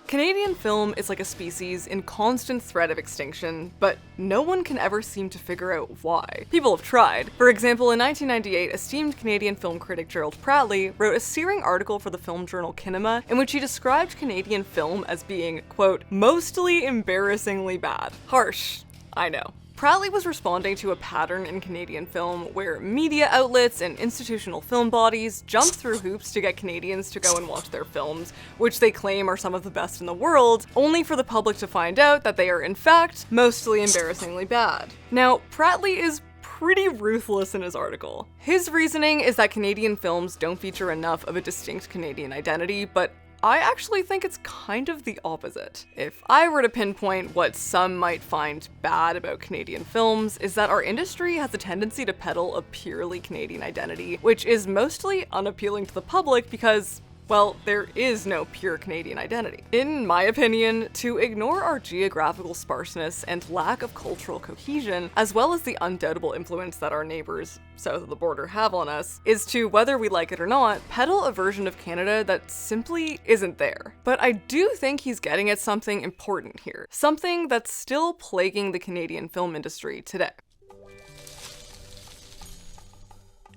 Canadian film is like a species in constant threat of extinction, but no one can ever seem to figure out why. People have tried. For example, in 1998, esteemed Canadian film critic Gerald Pratley wrote a searing article for the film journal Kinema in which he described Canadian film as being, quote, mostly embarrassingly bad. Harsh, I know. Pratley was responding to a pattern in Canadian film where media outlets and institutional film bodies jump through hoops to get Canadians to go and watch their films, which they claim are some of the best in the world, only for the public to find out that they are in fact mostly embarrassingly bad. Now, Pratley is pretty ruthless in his article. His reasoning is that Canadian films don't feature enough of a distinct Canadian identity, but I actually think it's kind of the opposite. If I were to pinpoint what some might find bad about Canadian films, is that our industry has a tendency to peddle a purely Canadian identity, which is mostly unappealing to the public because, well, there is no pure Canadian identity. In my opinion, to ignore our geographical sparseness and lack of cultural cohesion, as well as the undoubtable influence that our neighbors south of the border have on us, is to, whether we like it or not, peddle a version of Canada that simply isn't there. But I do think he's getting at something important here, something that's still plaguing the Canadian film industry today.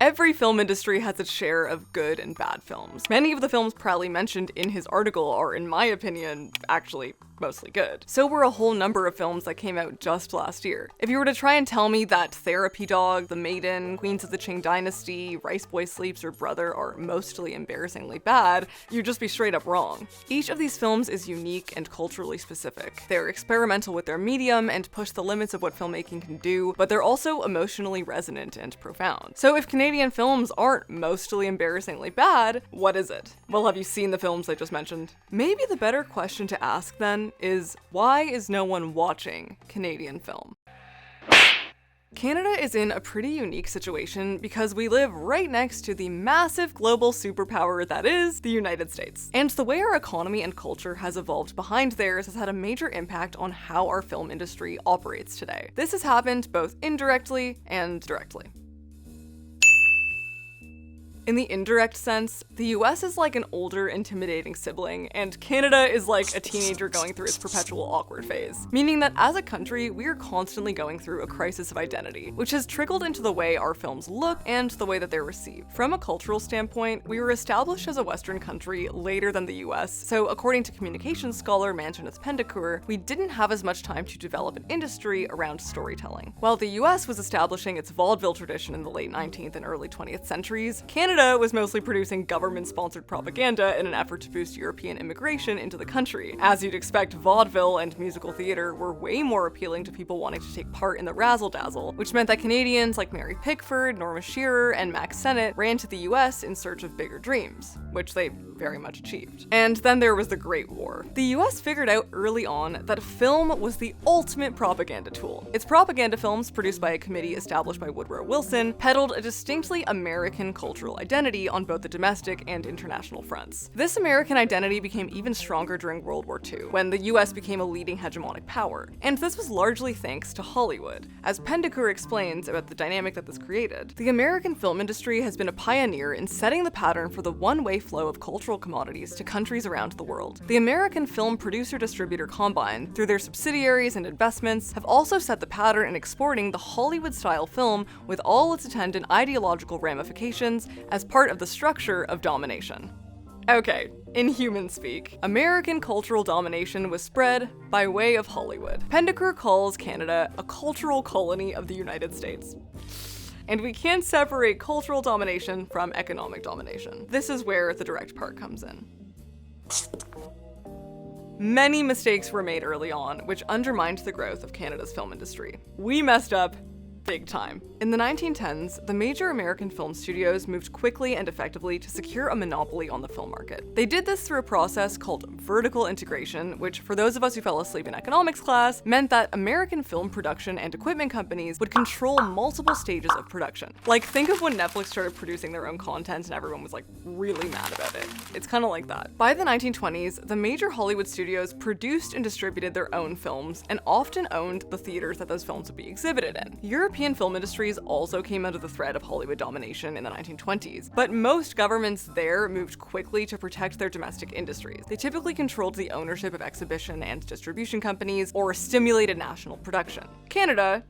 Every film industry has its share of good and bad films. Many of the films Pratley mentioned in his article are, in my opinion, actually mostly good. So were a whole number of films that came out just last year. If you were to try and tell me that Therapy Dog, The Maiden, Queens of the Qing Dynasty, Rice Boy Sleeps, or Brother are mostly embarrassingly bad, you'd just be straight up wrong. Each of these films is unique and culturally specific. They're experimental with their medium and push the limits of what filmmaking can do, but they're also emotionally resonant and profound. So if Canadian films aren't mostly embarrassingly bad, what is it? Well, have you seen the films I just mentioned? Maybe the better question to ask then is, why is no one watching Canadian film? Canada is in a pretty unique situation because we live right next to the massive global superpower that is the United States. And the way our economy and culture has evolved behind theirs has had a major impact on how our film industry operates today. This has happened both indirectly and directly. In the indirect sense, the US is like an older, intimidating sibling, and Canada is like a teenager going through its perpetual awkward phase. Meaning that as a country, we are constantly going through a crisis of identity, which has trickled into the way our films look and the way that they're received. From a cultural standpoint, we were established as a Western country later than the US, so according to communications scholar Manjunath Pendakur, we didn't have as much time to develop an industry around storytelling. While the US was establishing its vaudeville tradition in the late 19th and early 20th centuries, Canada was mostly producing government-sponsored propaganda in an effort to boost European immigration into the country. As you'd expect, vaudeville and musical theater were way more appealing to people wanting to take part in the razzle-dazzle, which meant that Canadians like Mary Pickford, Norma Shearer, and Max Sennett ran to the US in search of bigger dreams, which they very much achieved. And then there was the Great War. The US figured out early on that film was the ultimate propaganda tool. Its propaganda films, produced by a committee established by Woodrow Wilson, peddled a distinctly American cultural identity on both the domestic and international fronts. This American identity became even stronger during World War II, when the US became a leading hegemonic power. And this was largely thanks to Hollywood. As Pendakur explains about the dynamic that this created, the American film industry has been a pioneer in setting the pattern for the one-way flow of cultural commodities to countries around the world. The American Film Producer-Distributor Combine, through their subsidiaries and investments, have also set the pattern in exporting the Hollywood-style film with all its attendant ideological ramifications as part of the structure of domination. Okay, in human speak, American cultural domination was spread by way of Hollywood. Pendakur calls Canada a cultural colony of the United States. And we can't separate cultural domination from economic domination. This is where the direct part comes in. Many mistakes were made early on, which undermined the growth of Canada's film industry. We messed up big time. In the 1910s, the major American film studios moved quickly and effectively to secure a monopoly on the film market. They did this through a process called vertical integration, which, for those of us who fell asleep in economics class, meant that American film production and equipment companies would control multiple stages of production. Like, think of when Netflix started producing their own content and everyone was like really mad about it. It's kind of like that. By the 1920s, the major Hollywood studios produced and distributed their own films and often owned the theaters that those films would be exhibited in. European European film industries also came under the threat of Hollywood domination in the 1920s, but most governments there moved quickly to protect their domestic industries. They typically controlled the ownership of exhibition and distribution companies or stimulated national production. Canada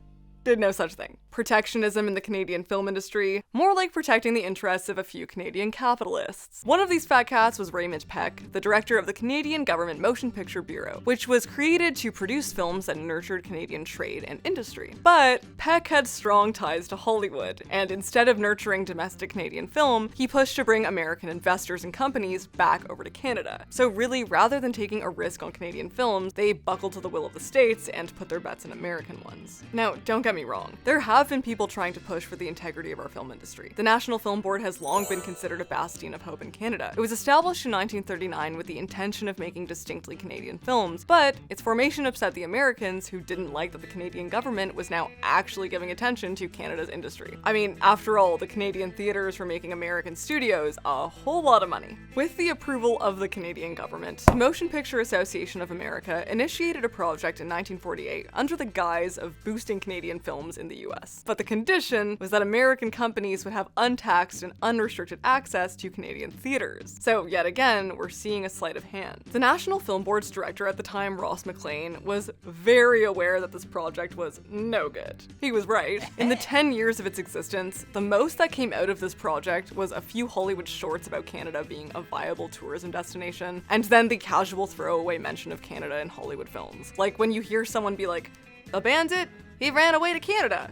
did no such thing. Protectionism in the Canadian film industry, more like protecting the interests of a few Canadian capitalists. One of these fat cats was Raymond Peck, the director of the Canadian Government Motion Picture Bureau, which was created to produce films that nurtured Canadian trade and industry. But Peck had strong ties to Hollywood, and instead of nurturing domestic Canadian film, he pushed to bring American investors and companies back over to Canada. So really, rather than taking a risk on Canadian films, they buckled to the will of the States and put their bets in American ones. Now, don't get me wrong. There have been people trying to push for the integrity of our film industry. The National Film Board has long been considered a bastion of hope in Canada. It was established in 1939 with the intention of making distinctly Canadian films, but its formation upset the Americans who didn't like that the Canadian government was now actually giving attention to Canada's industry. I mean, after all, the Canadian theaters were making American studios a whole lot of money. With the approval of the Canadian government, the Motion Picture Association of America initiated a project in 1948 under the guise of boosting Canadian films in the US. But the condition was that American companies would have untaxed and unrestricted access to Canadian theaters. So yet again, we're seeing a sleight of hand. The National Film Board's director at the time, Ross McLean, was very aware that this project was no good. He was right. In the 10 years of its existence, the most that came out of this project was a few Hollywood shorts about Canada being a viable tourism destination, and then the casual throwaway mention of Canada in Hollywood films. Like when you hear someone be like, "The bandit? He ran away to Canada."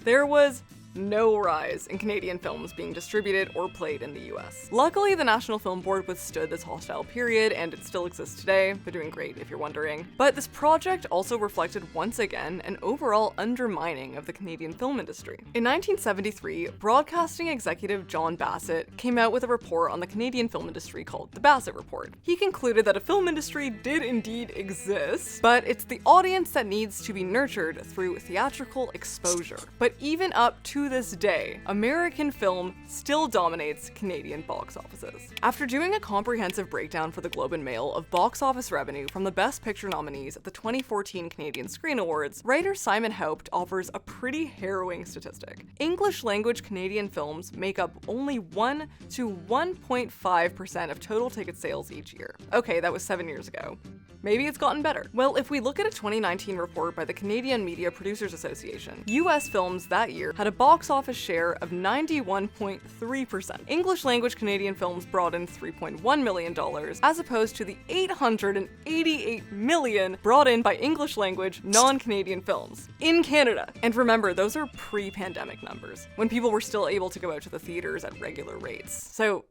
There was no rise in Canadian films being distributed or played in the US. Luckily, the National Film Board withstood this hostile period, and it still exists today. They're doing great, if you're wondering. But this project also reflected once again an overall undermining of the Canadian film industry. In 1973, broadcasting executive John Bassett came out with a report on the Canadian film industry called the Bassett Report. He concluded that a film industry did indeed exist, but it's the audience that needs to be nurtured through theatrical exposure. But even up to this day, American film still dominates Canadian box offices. After doing a comprehensive breakdown for the Globe and Mail of box office revenue from the Best Picture nominees at the 2014 Canadian Screen Awards, writer Simon Haupt offers a pretty harrowing statistic. English language Canadian films make up only 1 to 1.5% of total ticket sales each year. Okay, that was 7 years ago. Maybe it's gotten better. Well, if we look at a 2019 report by the Canadian Media Producers Association, US films that year had a box office share of 91.3%. English language Canadian films brought in $3.1 million, as opposed to the $888 million brought in by English language non-Canadian films in Canada. And remember, those are pre-pandemic numbers, when people were still able to go out to the theaters at regular rates. So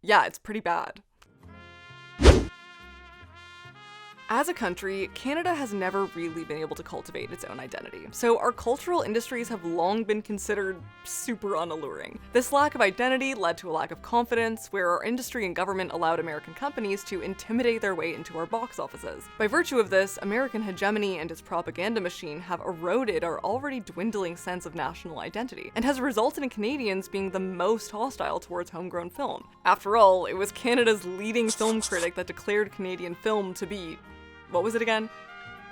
yeah, it's pretty bad. As a country, Canada has never really been able to cultivate its own identity, so our cultural industries have long been considered super unalluring. This lack of identity led to a lack of confidence, where our industry and government allowed American companies to intimidate their way into our box offices. By virtue of this, American hegemony and its propaganda machine have eroded our already dwindling sense of national identity, and has resulted in Canadians being the most hostile towards homegrown film. After all, it was Canada's leading film critic that declared Canadian film to be, what was it again?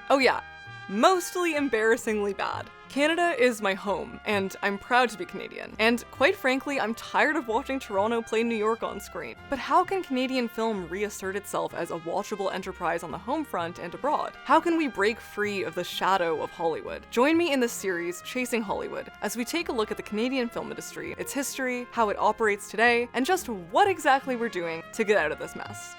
Oh yeah, mostly embarrassingly bad. Canada is my home, and I'm proud to be Canadian. And quite frankly, I'm tired of watching Toronto play New York on screen. But how can Canadian film reassert itself as a watchable enterprise on the home front and abroad? How can we break free of the shadow of Hollywood? Join me in this series, Chasing Hollywood, as we take a look at the Canadian film industry, its history, how it operates today, and just what exactly we're doing to get out of this mess.